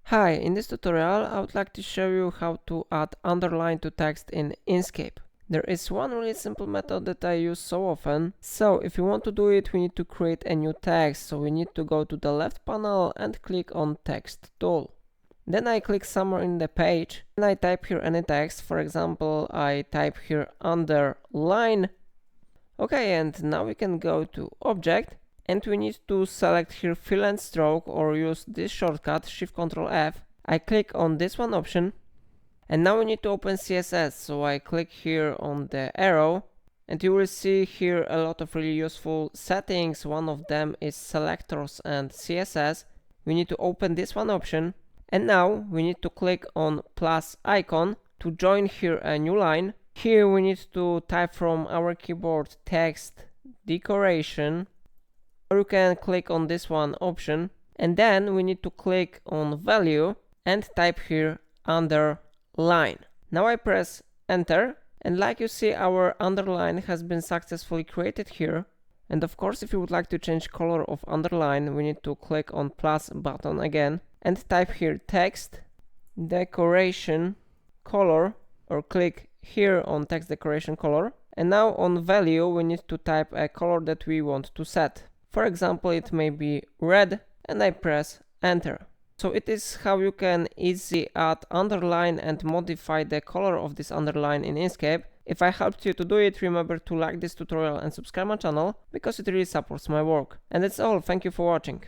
Hi, in this tutorial I would like to show you how to add underline to text in Inkscape. There is one really simple method that I use so often. So if you want to do it, we need to create a new text. So we need to go to the left panel and click on text tool. Then I click somewhere in the page and I type here any text. For example, I type here underline. Okay, and now we can go to object. And we need to select here fill and stroke or use this shortcut Shift-Ctrl-F. I click on this one option and now we need to open CSS, so I click here on the arrow and you will see here a lot of really useful settings. One of them is selectors and CSS. We need to open this one option and now we need to click on plus icon to join here a new line. Here we need to type from our keyboard text decoration. Or you can click on this one option and then we need to click on value and type here underline. Now I press enter and like you see, our underline has been successfully created here. And of course, if you would like to change color of underline, we need to click on plus button again and type here text decoration color, or click here on text decoration color. And now on value we need to type a color that we want to set. For example, it may be red and I press enter. So it is how you can easily add underline and modify the color of this underline in Inkscape. If I helped you to do it, remember to like this tutorial and subscribe my channel because it really supports my work. And that's all, thank you for watching.